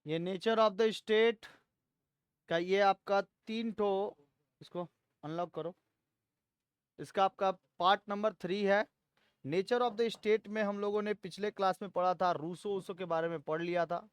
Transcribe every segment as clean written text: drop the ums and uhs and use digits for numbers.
ये nature of the state का ये आपका 3 इसको अनलॉक करो। इसका आपका पार्ट नंबर 3 है। नेचर ऑफ द स्टेट में हम लोगों ने पिछले क्लास में पढ़ा था, रूसो उसो के बारे में पढ़ लिया था।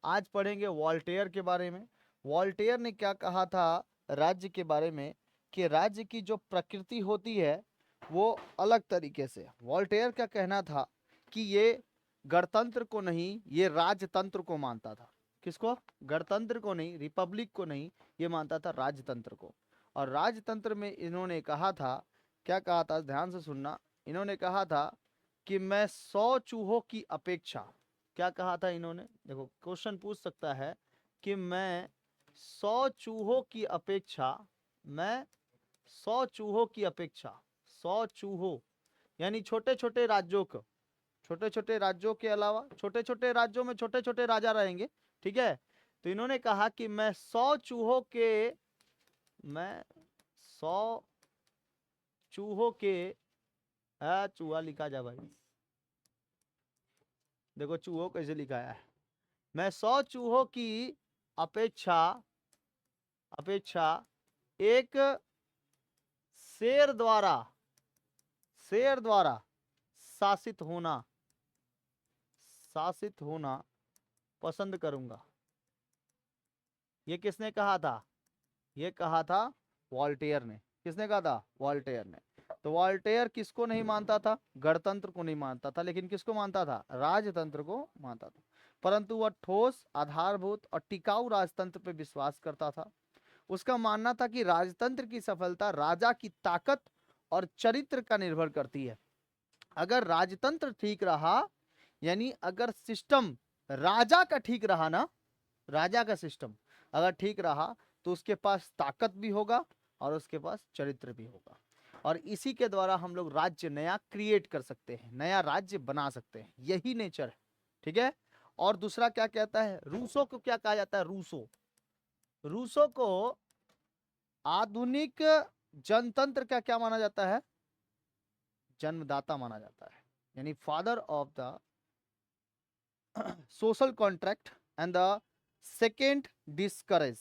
आज पढ़ेंगे वॉल्टेयर के बारे में। वॉल्टेयर ने क्या कहा था राज्य के बारे में, कि राज्य की जो प्रकृति होती है वो अलग तरीके से। वॉल्टेयर का कहना था कि ये गणतंत्र को नहीं, ये राजतंत्र को मानता था। किसको? गणतंत्र को नहीं, रिपब्लिक को नहीं, ये मानता था राजतंत्र को। और राजतंत्र में इन्होंने कहा था, क्या कहा था, ध्यान से सुनना। इन्होंने कहा था कि मैं 100 चूहों की अपेक्षा, क्या कहा था इन्होंने, देखो क्वेश्चन पूछ सकता है कि मैं 100 चूहों की अपेक्षा, मैं 100 चूहों की अपेक्षा, 100 चूहों यानी छोटे छोटे राज्यों को, छोटे छोटे राज्यों के अलावा छोटे छोटे राज्यों में छोटे छोटे राजा रहेंगे, ठीक है। तो इन्होंने कहा कि मैं 100 चूहों के, मैं 100 चूहों के, चूहा लिखा जा भाई, देखो चूहों कैसे लिखा है। मैं 100 चूहों की अपेक्षा, अपेक्षा एक शेर द्वारा, शेर द्वारा शासित होना, शासित होना पसंद करूंगा। ये किसने कहा था? ये कहा था वॉल्टेयर ने। किसने कहा था? वॉल्टेयर ने। तो वॉल्टेयर किसको नहीं मानता था? गणतंत्र को नहीं मानता था, लेकिन किसको मानता था? राजतंत्र को मानता था। परंतु वह ठोस, आधारभूत और टिकाऊ राजतंत्र पर विश्वास करता था। उसका मानना था कि राजतंत्र की सफलता राजा की ताकत और चरित्र का निर्भर करती है। अगर राजतंत्र ठीक रहा, यानी अगर सिस्टम राजा का ठीक रहा ना, राजा का सिस्टम अगर ठीक रहा तो उसके पास ताकत भी होगा और उसके पास चरित्र भी होगा। और इसी के द्वारा हम लोग राज्य नया क्रिएट कर सकते हैं, नया राज्य बना सकते हैं। यही नेचर है, ठीक है। और दूसरा क्या कहता है? रूसो को क्या कहा जाता है? रूसो, रूसो को आधुनिक जनतंत्र का क्या माना जाता है? जन्मदाता माना जाता है, यानी father of the social contract and the second discourage,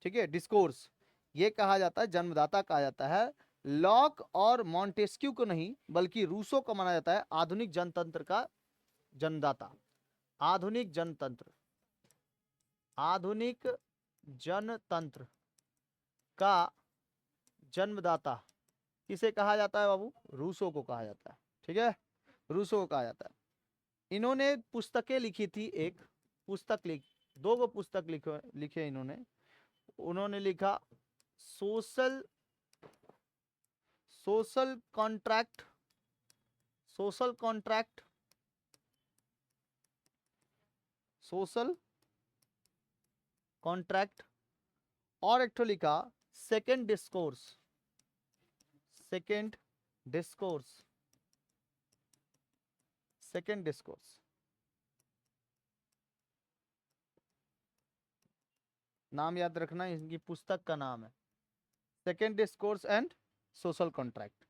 ठीक है, डिस्कोर्स, ये कहा जाता है, जन्मदाता कहा जाता है। लॉक और मॉन्टेस्क्यू को नहीं, बल्कि रूसो को माना जाता है आधुनिक जनतंत्र का जन्मदाता। आधुनिक जनतंत्र, आधुनिक जनतंत्र का जन्मदाता किसे कहा जाता है बाबू? रूसो को कहा जाता है, ठीक है, रूसो को कहा जाता है। इन्होंने पुस्तकें लिखी थी, एक पुस्तक लिख, दो गो पुस्तक लिखे इन्होंने। उन्होंने लिखा social, social contract, social contract, social contract, और एक ठो लिखा second discourse, second discourse, second discourse. नाम याद रखना, इनकी पुस्तक का नाम है second discourse and social contract.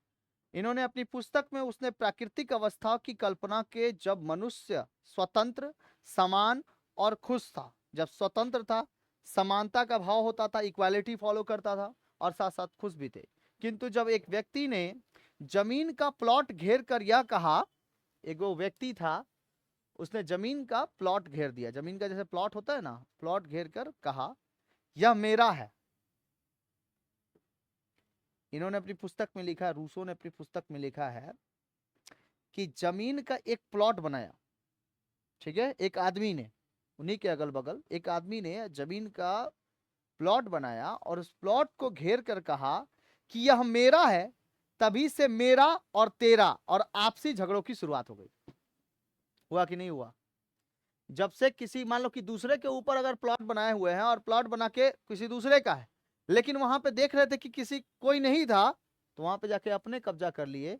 इन्होंने अपनी पुस्तक में उसने प्राकृतिक अवस्था की कल्पना के, जब मनुष्य स्वतंत्र, समान और खुश था। जब स्वतंत्र था, समानता का भाव होता था, इक्वालिटी फॉलो करता था, और साथ साथ खुश भी थे। किंतु जब एक व्यक्ति ने जमीन का प्लॉट घेर कर यह कहा, एक वो व्यक्ति था, उसने जमीन का प्लॉट घेर दिया, जमीन का जैसे प्लॉट होता है ना, प्लॉट घेर कर कहा यह मेरा है। इन्होंने अपनी पुस्तक में लिखा, रूसो ने अपनी पुस्तक में लिखा है कि जमीन का एक प्लॉट बनाया, ठीक है, एक आदमी ने, उन्हीं के अगल बगल एक आदमी ने जमीन का प्लॉट बनाया और उस प्लॉट को घेर कर कहा कि यह मेरा है। तभी से मेरा और तेरा और आपसी झगड़ों की शुरुआत हो गई। हुआ कि नहीं हुआ? जब से किसी, मान लो कि दूसरे के ऊपर अगर प्लॉट बनाए हुए हैं और प्लॉट बना के किसी दूसरे का है, लेकिन वहां पे देख रहे थे कि किसी कोई नहीं था, तो वहां पे जाके अपने कब्जा कर लिए।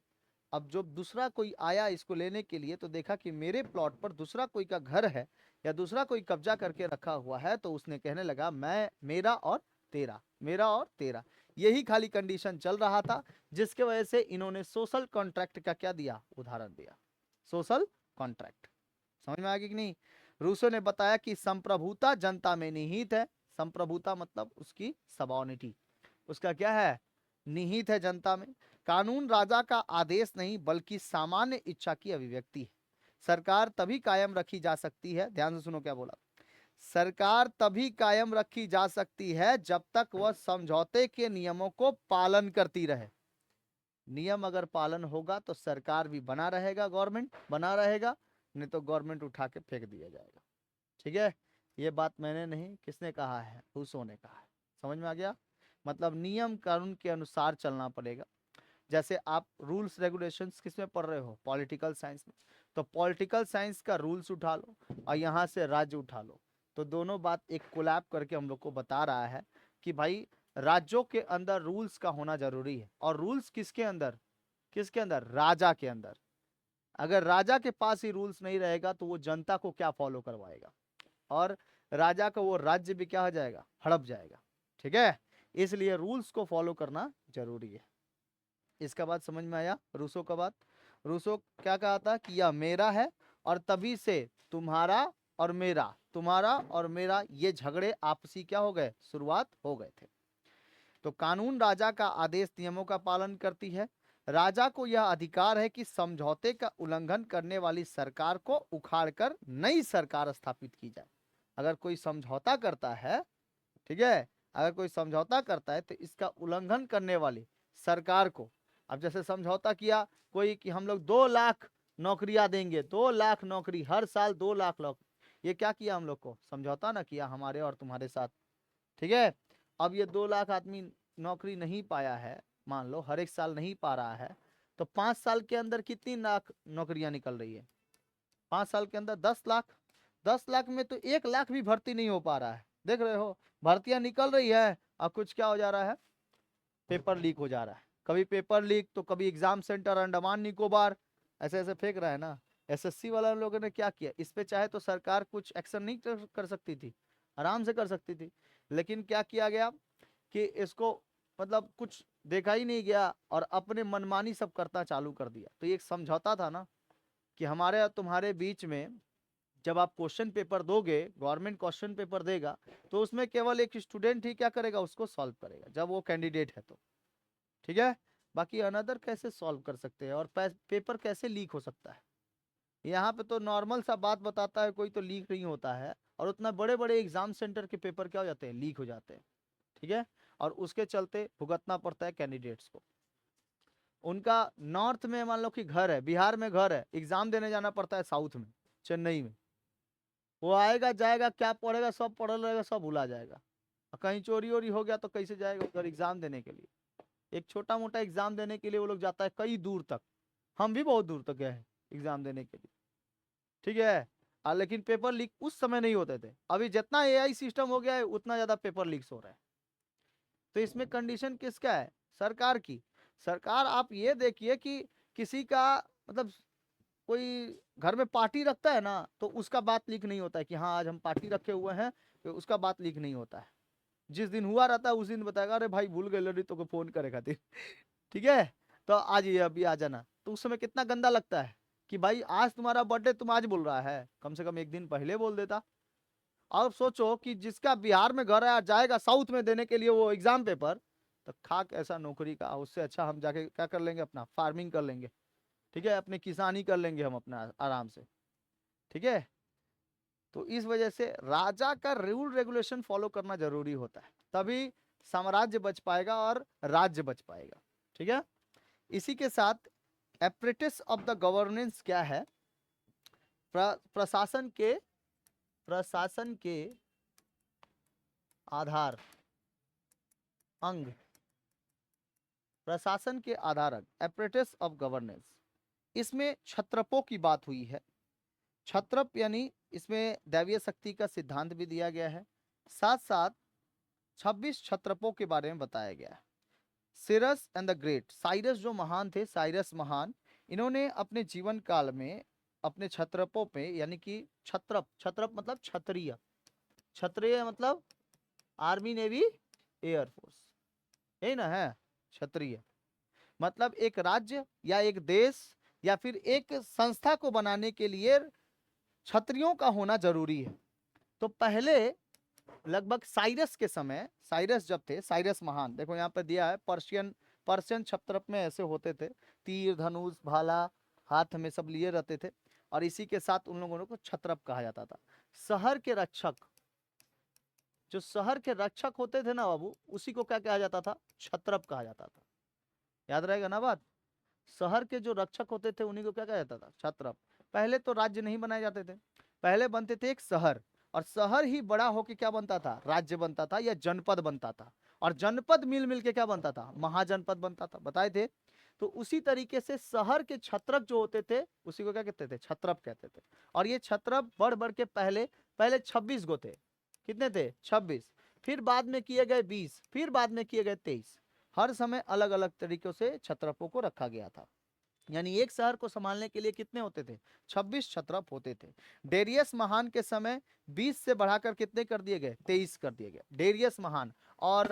अब जब दूसरा कोई आया इसको लेने के लिए, तो देखा कि मेरे प्लॉट पर दूसरा कोई का घर है या दूसरा कोई कब्जा करके रखा हुआ है, तो उसने कहने लगा मैं, मेरा और तेरा, मेरा और तेरा। यही खाली कंडीशन चल रहा था, जिसके वजह से इन्होंने सोशल कॉन्ट्रैक्ट का क्या दिया? उदाहरण दिया, सोशल कॉन्ट्रैक्ट। समझ में आ गई कि नहीं? रूसो ने बताया कि संप्रभुता जनता में निहित है। संप्रभुता मतलब उसकी सबॉर्डिनेटी, उसका क्या है, निहित है जनता में। कानून राजा का आदेश नहीं बल्कि सामान्य इच्छा की अभिव्यक्ति है। सरकार तभी कायम रखी जा सकती है, ध्यान से सुनो क्या बोला, सरकार तभी कायम रखी जा सकती है जब तक वह समझौते के नियमों को पालन करती रहे। नियम अगर पालन होगा तो सरकार भी बना रहेगा, गवर्नमेंट बना रहेगा, नहीं तो गवर्नमेंट उठा के फेंक दिया जाएगा। ठीक है, ये बात मैंने नहीं, किसने कहा है, रूसो ने कहा है। समझ में आ गया, मतलब नियम कानून के अनुसार चलना पड़ेगा। जैसे आप रूल्स रेगुलेशंस किस में पढ़ रहे हो, पॉलिटिकल साइंस में, तो पॉलिटिकल साइंस का रूल्स उठा लो और यहाँ से राज्य उठा लो, तो दोनों बात एक कोलैब करके हम लोग को बता रहा है कि भाई राज्यों के अंदर रूल्स का होना जरूरी है। और रूल्स किसके अंदर, किसके अंदर, राजा के अंदर। अगर राजा के पास ही रूल्स नहीं रहेगा तो वो जनता को क्या फॉलो करवाएगा, और राजा का वो राज्य भी क्या हो जाएगा, हड़प जाएगा। ठीक है, इसलिए रूल्स को फॉलो करना जरूरी है। इसका बात समझ में आया, रूसो का बात। रूसो क्या कहा था कि यह मेरा है और तभी से तुम्हारा और मेरा, तुम्हारा और मेरा ये झगड़े आपसी क्या हो गए, शुरुआत हो गए थे। तो कानून राजा का आदेश नियमों का पालन करती है। राजा को यह अधिकार है कि समझौते का उल्लंघन करने वाली सरकार को उखाड़कर नई सरकार स्थापित की जाए। अगर कोई समझौता करता है, ठीक है, अगर कोई समझौता करता है तो इसका उल्लंघन करने वाली सरकार को, अब जैसे समझौता किया कोई कि हम लोग 2 लाख नौकरियां देंगे, 2 लाख नौकरी हर साल, 2 लाख नौकरी, ये क्या किया हम लोग को, समझौता ना किया हमारे और तुम्हारे साथ। ठीक है, अब ये 2 लाख आदमी नौकरी नहीं पाया है, मान लो हर एक साल नहीं पा रहा है, तो 5 साल के अंदर कितनी लाख नौकरियां निकल रही है, 5 साल के अंदर 10 लाख। 10 लाख में तो 1 लाख भी भर्ती नहीं हो पा रहा है, देख रहे हो, भर्तियां निकल रही है और कुछ क्या हो जा रहा है, पेपर लीक हो जा रहा है। कभी पेपर लीक तो कभी एग्जाम सेंटर अंडमान निकोबार, ऐसे ऐसे फेंक रहा है ना। एसएससी वाला लोगों ने क्या किया, इस पे चाहे तो सरकार कुछ एक्शन नहीं कर सकती थी, आराम से कर सकती थी, लेकिन क्या किया गया कि इसको मतलब कुछ देखा ही नहीं गया और अपने मनमानी सब करता चालू कर दिया। तो ये एक समझौता था ना कि हमारे और तुम्हारे बीच में जब आप क्वेश्चन पेपर दोगे, गवर्नमेंट क्वेश्चन पेपर देगा, तो उसमें केवल एक स्टूडेंट ही क्या करेगा, उसको सॉल्व करेगा जब वो कैंडिडेट है तो। ठीक है, बाकी अनदर कैसे सॉल्व कर सकते हैं, और पेपर कैसे लीक हो सकता है, यहाँ पे तो नॉर्मल सा बात बताता है कोई, तो लीक नहीं होता है। और उतना बड़े बड़े एग्जाम सेंटर के पेपर क्या हो जाते हैं, लीक हो जाते हैं। ठीक है, और उसके चलते भुगतना पड़ता है कैंडिडेट्स को। उनका नॉर्थ में मान लो कि घर है, बिहार में घर है, एग्जाम देने जाना पड़ता है साउथ में, चेन्नई में। वो आएगा जाएगा, क्या पढ़ेगा, सब पढ़ल रहेगा, सब भुला जाएगा। और कहीं चोरी वोरी हो गया तो कैसे जाएगा उधर एग्जाम देने के लिए। एक छोटा मोटा एग्जाम देने के लिए वो लोग जाता है कई दूर तक, हम भी बहुत दूर तक गए हैं एग्जाम देने के लिए। ठीक है, लेकिन पेपर लीक उस समय नहीं होते थे, अभी जितना एआई सिस्टम हो गया है उतना ज्यादा पेपर लीक्स हो रहा है। तो इसमें कंडीशन किसका है, सरकार की। सरकार, आप ये देखिए कि किसी का मतलब कोई घर में पार्टी रखता है ना, तो उसका बात लीक नहीं होता है कि हाँ आज हम पार्टी रखे हुए हैं, तो उसका बात लीक नहीं होता है। जिस दिन हुआ रहता है उस दिन बताएगा, अरे भाई भूल गए लड़ी तो को फोन करे खातिर। ठीक है, तो आज ये अभी आ जाना, तो उस समय कितना गंदा लगता है कि भाई आज तुम्हारा बर्थडे, तुम आज बोल रहा है, कम से कम एक दिन पहले बोल देता। अब सोचो कि जिसका बिहार में घर है जाएगा साउथ में देने के लिए वो एग्जाम पेपर, तो खाक ऐसा नौकरी का, उससे अच्छा हम जाके क्या कर लेंगे, अपना फार्मिंग कर लेंगे। ठीक है, अपनी किसानी कर लेंगे हम अपना आराम से। ठीक है, तो इस वजह से राजा का रूल रेगुलेशन फॉलो करना जरूरी होता है, तभी साम्राज्य बच पाएगा और राज्य बच पाएगा। ठीक है, इसी के साथ एप्रेटिस ऑफ द गवर्नेंस क्या है, प्रशासन के, प्रशासन के आधार अंग, प्रशासन के आधार अंग, एप्रेटिस ऑफ गवर्नेंस। इसमें छत्रपों की बात हुई है। छत्रप यानी इसमें दैवीय शक्ति का सिद्धांत भी दिया गया है, साथ साथ 26 छत्रपों के बारे में बताया गया है। सिरस एंड द ग्रेट, साइरस जो महान थे, साइरस महान, इन्होंने अपने जीवन काल में अपने छत्रपों पे, यानी कि छत्रप, छत्रप मतलब क्षत्रिय, क्षत्रिय मतलब आर्मी नेवी एयरफोर्स, यही ना है क्षत्रिय, मतलब एक राज्य या एक देश या फिर एक संस्था को बनाने के लिए क्षत्रियों का होना जरूरी है। तो पहले लगभग साइरस के समय, साइरस जब थे, साइरस महान, देखो यहाँ पे दिया है, पर्शियन क्षत्रप में ऐसे होते थे, तीर धनुष भाला हाथ में सब लिए रहते थे, और इसी के साथ उन लोगों को क्षत्रप कहा जाता था। शहर के रक्षक, जो शहर के रक्षक होते थे ना बाबू, उसी को क्या कहा जाता था? क्षत्रप कहा जाता था। याद रहेगा ना बात? शहर के जो रक्षक होते थे उन्हीं को क्या कहा जाता था? क्षत्रप। पहले तो राज्य नहीं बनाए जाते थे, पहले बनते थे एक शहर, और शहर ही बड़ा होके क्या बनता था? राज्य बनता था या जनपद बनता था, और जनपद मिल मिल के क्या बनता था? महाजनपद बनता था, बताए थे। तो उसी तरीके से शहर के छत्रक जो होते थे उसी को क्या कहते थे? छत्रप कहते थे। और ये छत्रप बढ़ बढ़ के पहले पहले 26 गो थे। कितने थे? 26। फिर बाद में किए गए 20, फिर बाद में किए गए 23। हर समय अलग अलग तरीकों से छत्रपों को रखा गया था। यानी एक शहर को संभालने के लिए कितने होते थे? 26 क्षत्रप होते थे। डेरियस महान के समय 20 से बढ़ाकर कितने कर दिए गए? 23 कर दिए गए, डेरियस महान। और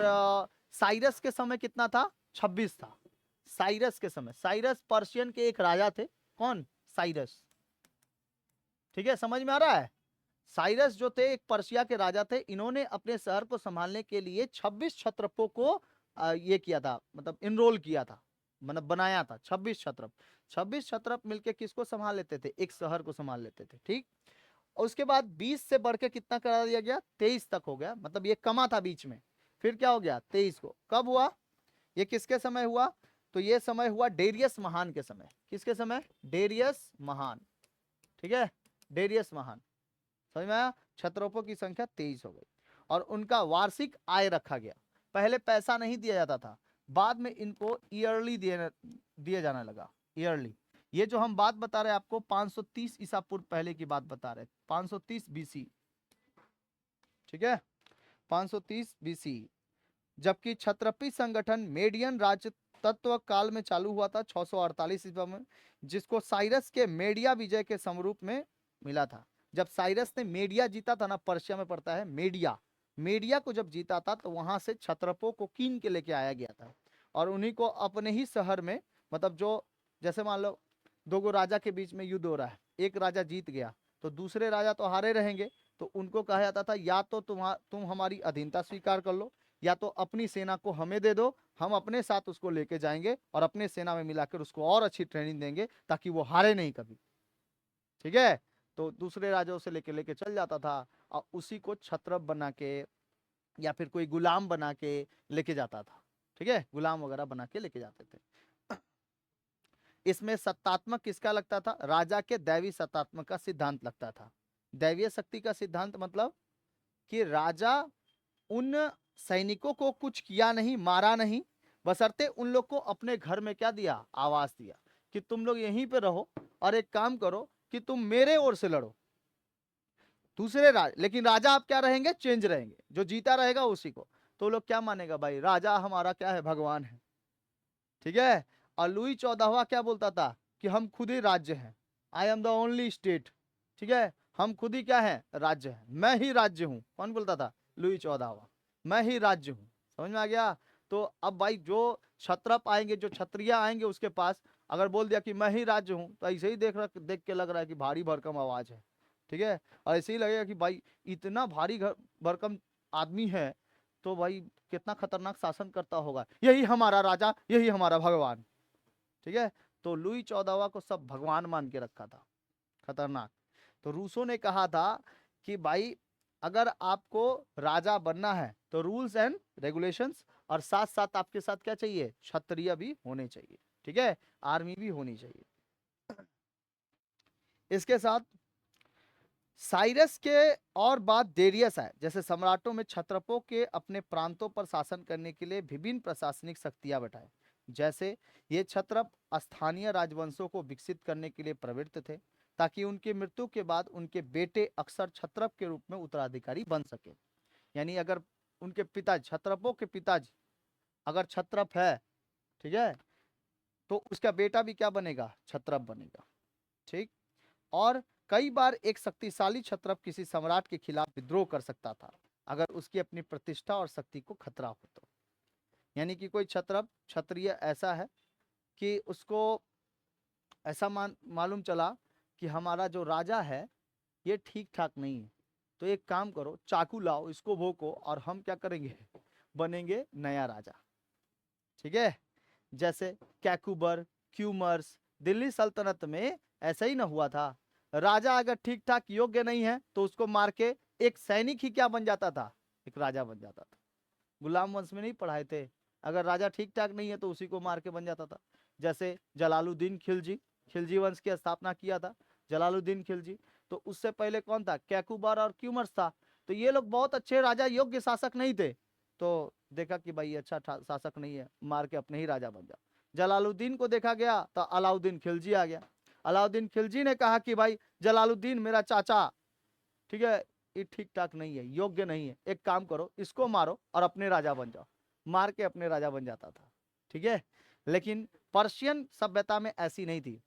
साइरस के समय कितना था? 26 था। साइरस के समय, साइरस पर्शियन के एक राजा थे। कौन? साइरस। ठीक है, समझ में आ रहा है? साइरस जो थे एक पर्शिया के राजा थे, इन्होंने अपने शहर को संभालने के लिए 26 क्षत्रपों को ये किया था, मतलब इनरोल किया था, मतलब बनाया था। 26 क्षत्रप, 26 क्षत्रप मिलके किसको संभाल लेते थे? एक शहर को संभाल लेते थे। ठीक। और उसके बाद 20 से बढ़ के कितना करा दिया गया? 23 तक हो गया, मतलब ये कमा था बीच में, फिर क्या हो गया? 23 को। कब हुआ ये? किसके समय हुआ? तो ये समय हुआ डेरियस महान के समय। किसके समय? डेरियस महान। ठीक है, डेरियस महान। समझ में आया? क्षत्रपों की संख्या 23 हो गई, और उनका वार्षिक आय रखा गया। पहले पैसा नहीं दिया जाता था, बाद में इनको ईयरली दिया जाने लगा। ईयरली। ये जो हम बात बता रहे हैं आपको 530 ईसा पूर्व पहले की बात बता रहे हैं, 530 बीसी। ठीक है, 530 बीसी। जबकि क्षत्रपी संगठन मेडियन राजतत्व काल में चालू हुआ था 648 ईस्वी में, जिसको साइरस के मेडिया विजय के समरूप में मिला था। जब साइरस ने मेडिया जीता था ना, पर्शिया में पड़ता है मेडिया, मेडिया को जब जीता था तो वहां से क्षत्रपों को कीन के लेके आया गया था, और उन्हीं को अपने ही शहर में, मतलब जो, जैसे मान लो दो गो राजा के बीच में युद्ध हो रहा है, एक राजा जीत गया तो दूसरे राजा तो हारे रहेंगे, तो उनको कहा जाता था या तो तुम हमारी अधीनता स्वीकार कर लो, या तो अपनी सेना को हमें दे दो, हम अपने साथ उसको लेके जाएंगे और अपने सेना में मिलाकर उसको और अच्छी ट्रेनिंग देंगे ताकि वो हारे नहीं कभी। ठीक है, तो दूसरे राजाओं से लेके लेके चल जाता था, और उसी को छत्रप बना के या फिर कोई गुलाम बना के लेके जाता था। ठीक है, गुलाम वगैरह बना के लेके जाते थे। इसमें सत्तात्मक किसका लगता था? राजा के दैवी सत्तात्मक का सिद्धांत लगता था। दैवीय शक्ति का सिद्धांत मतलब कि राजा उन सैनिकों को कुछ किया नहीं, मारा नहीं, बशर्ते उन लोग को अपने घर में क्या दिया? आवास दिया, कि तुम लोग यहीं पे रहो और एक काम करो कि तुम मेरे ओर से लड़ो। दूसरे लेकिन राजा आप क्या रहेंगे? चेंज रहेंगे, जो जीता रहेगा उसी को। तो लोग क्या मानेगा? भाई राजा हमारा क्या है? भगवान है। ठीक है। और लुई 14वां क्या बोलता था? कि हम खुद ही राज्य हैं, I am the only state. ठीक है, हम खुद ही क्या है? राज्य है, मैं ही राज्य हूं। कौन बोलता था? लुई 14वां, मैं ही राज्य हूं। समझ में आ गया? तो अब भाई जो क्षत्रप आएंगे, जो क्षत्रिय आएंगे उसके पास, अगर बोल दिया कि मैं ही राज्य हूं, तो ऐसे ही देख के लग रहा है कि भारी भरकम आवाज है। ठीक है, और ऐसे ही लगेगा कि भाई इतना भारी भरकम आदमी है, तो भाई कितना खतरनाक शासन करता होगा, यही हमारा राजा, यही हमारा भगवान। ठीक है, तो लुई 14वां को सब भगवान मान के रखा था, खतरनाक। तो रूसो ने कहा था कि भाई अगर आपको राजा बनना है तो रूल्स एंड रेगुलेशंस, और साथ साथ आपके साथ क्या चाहिए? क्षत्रिय भी होने चाहिए। ठीक है, आर्मी भी होनी चाहिए। इसके साथ साइरस के और बाद डेरियस आए। जैसे सम्राटों में क्षत्रपों के अपने प्रांतों पर शासन करने के लिए विभिन्न प्रशासनिक शक्तियां बैठाए। जैसे ये क्षत्रप स्थानीय राजवंशों को विकसित करने के लिए प्रवृत्त थे, ताकि उनकी मृत्यु के बाद उनके बेटे अक्सर क्षत्रप के रूप में उत्तराधिकारी बन सके। यानी अगर उनके पिताजी, क्षत्रपों के पिताजी अगर क्षत्रप है, ठीक है, तो उसका बेटा भी क्या बनेगा? क्षत्रप बनेगा। ठीक। और कई बार एक शक्तिशाली क्षत्रप किसी सम्राट के खिलाफ विद्रोह कर सकता था, अगर उसकी अपनी प्रतिष्ठा और शक्ति को खतरा हो तो। यानी कि कोई क्षत्रप, क्षत्रिय ऐसा है कि उसको ऐसा मालूम चला कि हमारा जो राजा है ये ठीक ठाक नहीं है। तो एक काम करो, चाकू लाओ, इसको भोंको, और हम क्या करेंगे, बनेंगे नया राजा। ठीक है, जैसे कैकुबर, क्यूमर्स, दिल्ली सल्तनत में ऐसा ही ना हुआ था। राजा अगर ठीक ठाक योग्य नहीं है तो उसको मार के एक सैनिक ही क्या बन जाता था, एक राजा बन जाता था। गुलाम वंश में नहीं पढ़ाए थे, अगर राजा ठीक ठाक नहीं है तो उसी को मार के बन जाता था। जैसे जलालुद्दीन खिलजी, खिलजी वंश की स्थापना किया था जलालुद्दीन खिलजी। तो उससे पहले कौन था, कैकुबार और क्यूमर्स था। तो ये लोग बहुत अच्छे राजा, योग्य शासक नहीं थे। तो देखा कि भाई अच्छा शासक नहीं है, मार के अपने ही राजा बन जाओ। जलालुद्दीन को देखा गया तो अलाउद्दीन खिलजी आ गया। अलाउद्दीन खिलजी ने कहा कि भाई जलालुद्दीन मेरा चाचा, ठीक है, ये ठीक ठाक नहीं है, योग्य नहीं है, एक काम करो इसको मारो और अपने राजा बन जाओ। मार के अपने राजा बन जाता था। ठीक है, लेकिन पर्शियन सभ्यता में ऐसी नहीं थी।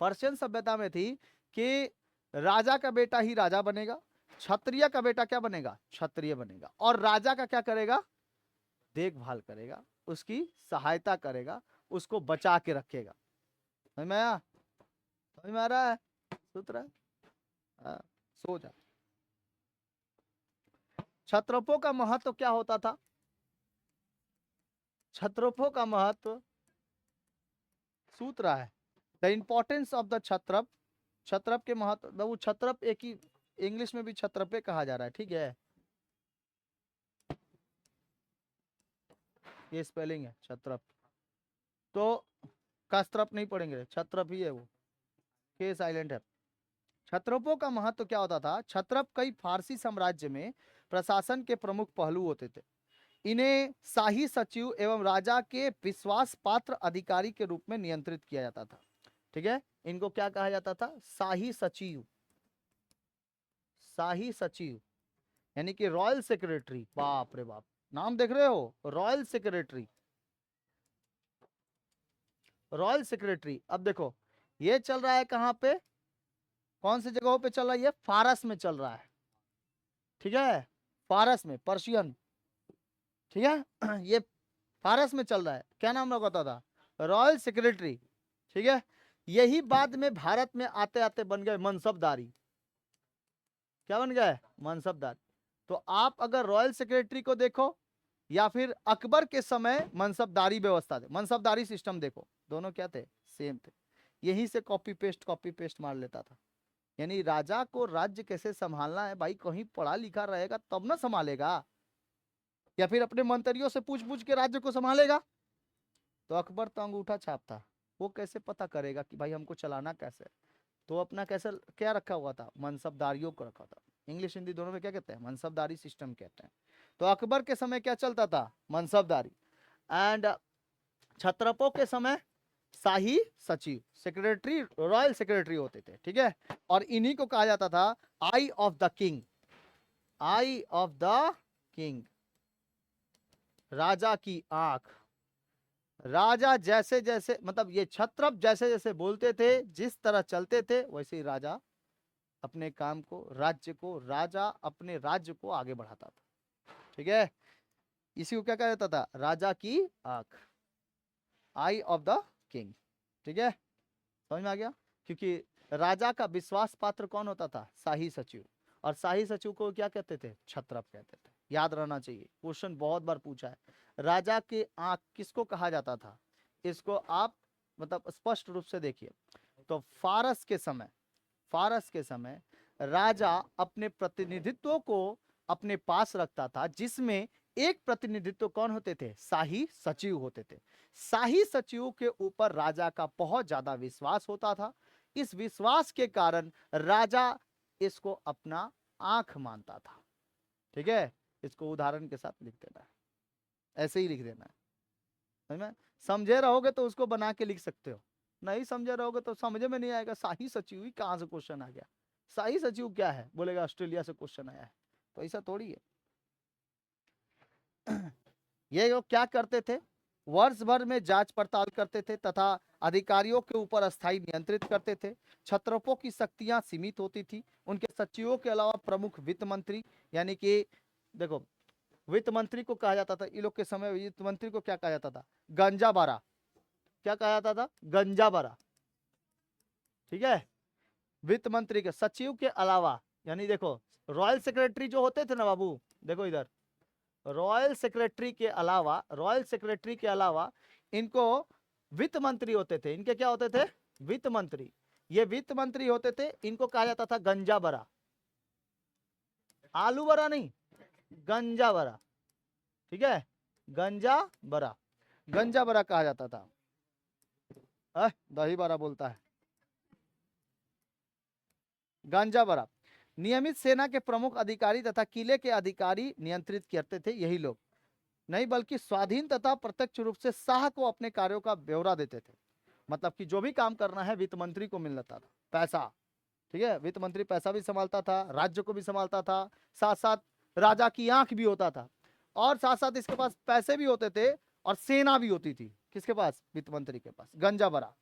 पर्शियन सभ्यता में थी कि राजा का बेटा ही राजा बनेगा, क्षत्रिय का बेटा क्या बनेगा, क्षत्रिय बनेगा, और राजा का क्या करेगा, देखभाल करेगा, उसकी सहायता करेगा, उसको बचा के रखेगा। समझ में आया, समझ में आ रहा है सूत्र? सो जा। क्षत्रपों का महत्व क्या होता था, क्षत्रपों का महत्व सूत्र है, द इंपॉर्टेंस ऑफ द क्षत्रप। क्षत्रप के महत्व, वो क्षत्रप एक ही इंग्लिश में भी क्षत्रपे कहा जा रहा है, ठीक है, ये स्पेलिंग है क्षत्रप। तो कस्त्रप नहीं पढ़ेंगे, क्षत्रप ही है वो, के साइलेंट है। क्षत्रपों का महत्व क्या होता था, क्षत्रप कई फारसी साम्राज्य में प्रशासन के प्रमुख पहलू होते थे। इन्हें शाही सचिव एवं राजा के विश्वास पात्र अधिकारी के रूप में नियंत्रित किया जाता था। ठीक है, इनको क्या कहा जाता था, शाही सचिव। शाही सचिव यानी कि रॉयल सेक्रेटरी, बाप रे बाप, नाम देख रहे हो, रॉयल सेक्रेटरी, रॉयल सेक्रेटरी। अब देखो ये चल रहा है कहां पे, कौन सी जगहों पे चल रहा है, ये फारस में चल रहा है। ठीक है, फारस में, पर्शियन, ठीक है ये फारस में चल रहा है। क्या नाम रखा था, रॉयल सेक्रेटरी। ठीक है, यही बाद में भारत में आते आते बन गए मनसबदारी। क्या बन गया है, मनसबदारी। तो आप अगर रॉयल सेक्रेटरी को देखो या फिर अकबर के समय मनसबदारी व्यवस्था थे, मनसबदारी सिस्टम देखो, दोनों क्या थे, सेम थे। यहीं से कॉपी पेस्ट मार लेता था। यानी राजा को राज्य कैसे संभालना है भाई, कहीं पढ़ा लिखा रहेगा तब ना संभालेगा, या फिर अपने मंत्रियों से पूछ पूछ के राज्य को संभालेगा। तो अकबर तो अंगूठा छाप था, वो कैसे पता करेगा कि भाई हमको चलाना कैसे। तो अपना कैसे क्या रखा हुआ था, मनसबदारियों को रखा था। इंग्लिश हिंदी दोनों में क्या कहते हैं, मनसबदारी सिस्टम कहते हैं। तो अकबर के समय क्या चलता था, मनसबदारी। एंड क्षत्रपों के समय शाही सचिव, सेक्रेटरी, रॉयल सेक्रेटरी होते थे। ठीक है, और इन्हीं को कहा जाता था eye of the king, eye of the king, राजा की आंख। राजा जैसे जैसे, मतलब ये क्षत्रप जैसे जैसे बोलते थे, जिस तरह चलते थे, वैसे ही राजा अपने काम को, राज्य को, राजा अपने राज्य को आगे बढ़ाता था। ठीक है, इसी को क्या कहा जाता था, राजा की आंख, आई ऑफ द किंग। ठीक है, समझ में आ गया। क्योंकि राजा का विश्वास पात्र कौन होता था, शाही सचिव, और शाही सचिव को क्या कहते थे, क्षत्रप कहते थे। याद रहना चाहिए, क्वेश्चन बहुत बार पूछा है। राजा की आंख किसको कहा जाता था, इसको आप मतलब स्पष्ट रूप से देखिए। तो फारस के समय, फारस के समय राजा अपने प्रतिनिधित्व को अपने पास रखता था, जिसमें एक प्रतिनिधित्व कौन होते थे, शाही सचिव होते थे। शाही सचिव के ऊपर राजा का बहुत ज्यादा विश्वास होता था। इस विश्वास के कारण राजा इसको अपना आंख मानता था। ठीक है, इसको उदाहरण के साथ लिख देना है, ऐसे ही लिख देना है, समझ में। समझे रहोगे तो उसको बना के लिख सकते हो, नहीं समझे रहोगे तो समझ में नहीं आएगा, शाही सचिव ही कहां से क्वेश्चन आ गया, शाही सचिव क्या है, बोलेगा ऑस्ट्रेलिया से क्वेश्चन आया है। तो ऐसा थोड़ी है। ये लोग क्या करते थे, वर्ष भर में जांच पड़ताल करते थे तथा अधिकारियों के ऊपर अस्थायी नियंत्रित करते थे। क्षत्रपों की शक्तियां सीमित होती थी। उनके सचिवों के अलावा प्रमुख वित्त मंत्री, यानी कि देखो वित्त मंत्री को कहा जाता था, इन लोग के समय वित्त मंत्री को क्या कहा जाता था, गंजा बारा, क्या कहा जाता था, गंजा बारा। ठीक है, वित्त मंत्री के सचिव के अलावा, यानी देखो रॉयल सेक्रेटरी जो होते थे ना बाबू, देखो इधर रॉयल सेक्रेटरी के अलावा इनको वित्त मंत्री होते थे। इनके क्या होते थे? वित्त मंत्री। ये वित्त मंत्री होते थे, इनको कहा जाता था गंजा बरा। आलू बरा नहीं, गंजा बरा, ठीक है, गंजा बरा, गंजा बरा कहा जाता था। दही बरा बोलता है, गांजा बरा। नियमित सेना के प्रमुख अधिकारी तथा किले के अधिकारी नियंत्रित करते थे यही लोग, नहीं बल्कि स्वाधीन तथा प्रत्यक्ष रूप से शाह को अपने कार्यों का ब्यौरा देते थे। मतलब कि जो भी काम करना है वित्त मंत्री को मिल जाता था पैसा, ठीक है। वित्त मंत्री पैसा भी संभालता था, राज्य को भी संभालता था, साथ साथ राजा की आंख भी होता था, और साथ साथ इसके पास पैसे भी होते थे और सेना भी होती थी। किसके पास? वित्त मंत्री के पास, गंजा बरा,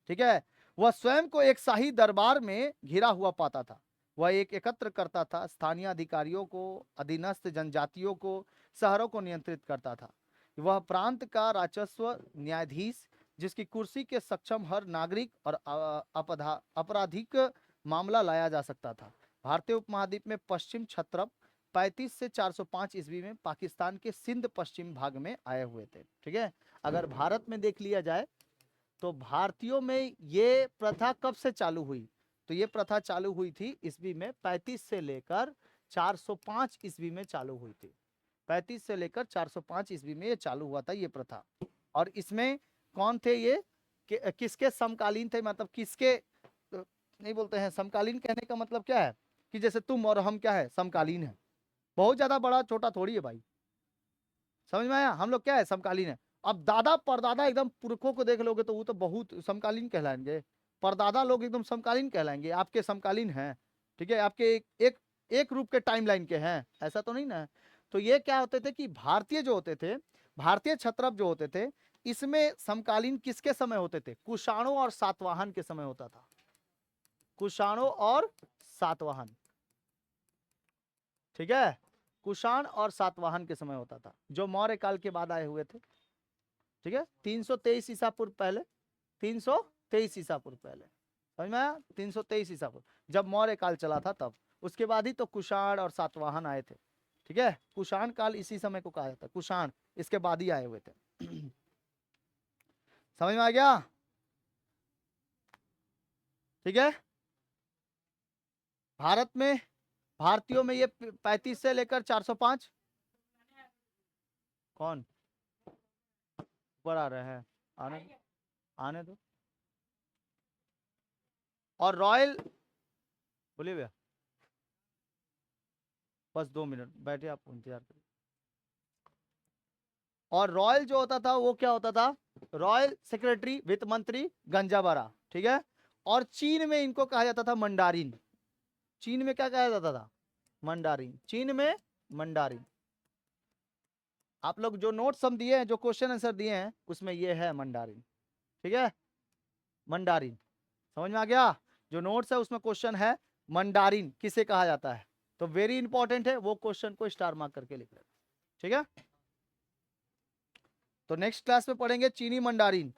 ठीक है। वह स्वयं को एक शाही दरबार में घिरा हुआ पाता था। वह एक एकत्र करता था, स्थानीय अधिकारियों को, अधीनस्थ जनजातियों को, शहरों को नियंत्रित करता था। वह प्रांत का राजस्व न्यायाधीश, जिसकी कुर्सी के सक्षम हर नागरिक और आपराधिक मामला लाया जा सकता था। भारतीय उपमहाद्वीप में पश्चिम क्षत्रप 35 से 405 ईस्वी में पाकिस्तान के सिंध पश्चिम भाग में आए हुए थे, ठीक है। अगर भारत में देख लिया जाए तो भारतीयों में ये प्रथा कब से चालू हुई? तो ये प्रथा चालू हुई थी ईस्वी में 35 से लेकर 405 ईस्वी में चालू हुई थी। 35 से लेकर 405 ईस्वी में ये चालू हुआ था ये प्रथा। और इसमें कौन थे ये? किसके समकालीन थे? मतलब किसके नहीं बोलते हैं समकालीन, कहने का मतलब क्या है कि जैसे तुम और हम क्या है, समकालीन है। बहुत ज्यादा बड़ा छोटा थोड़ी है भाई, समझ में आया? हम लोग क्या है, समकालीन है। अब दादा परदादा एकदम पुरखों को देख लोगे तो वो तो बहुत समकालीन कहलाएंगे। परदादा लोग एकदम समकालीन कहलाएंगे, आपके समकालीन हैं, ठीक है, आपके एक रूप के टाइमलाइन के हैं, ऐसा तो नहीं ना। तो ये क्या होते थे कि भारतीय जो होते थे, भारतीय क्षत्रप जो होते थे, इसमें समकालीन किसके समय होते थे? कुषाणों और सातवाहन के समय होता था। कुषाणों और सातवाहन, ठीक है, कुषाण और सातवाहन के समय होता था, जो मौर्य काल के बाद आए हुए थे, ठीक है। 323 ईसा पूर्व पहले, 323 ईसा पूर्व पहले, समझ में आया? 323 ईसा पूर्व जब मौर्य काल चला था तब, उसके बाद ही तो कुषाण और सातवाहन आए थे, ठीक है। कुषाण काल इसी समय को कहा जाता है, कुषाण इसके बाद ही आए हुए थे। समझ में आ गया? ठीक है। भारत में, भारतीयों में ये 35 से लेकर 405 कौन ऊपर आ रहे हैं, आने दो। और रॉयल, बोलिए भैया, बस 2 मिनट बैठे, आप इंतजार करिए। और रॉयल जो होता था वो क्या होता था? रॉयल सेक्रेटरी, वित्त मंत्री, गंजाबारा, ठीक है। और चीन में इनको कहा जाता था मंडारिन। चीन में क्या कहा जाता था? मंडारिन। चीन में मंडारिन। आप लोग जो नोट्स हम दिए हैं, जो क्वेश्चन आंसर दिए हैं, उसमें ये है मंडारिन, ठीक है, मंडारिन। समझ में आ गया? जो नोट्स है उसमें क्वेश्चन है मंडारिन किसे कहा जाता है, तो वेरी इंपॉर्टेंट है, वो क्वेश्चन को स्टार मार्क करके लिख लेना, ठीक है। तो नेक्स्ट क्लास में पढ़ेंगे चीनी मंडारिन।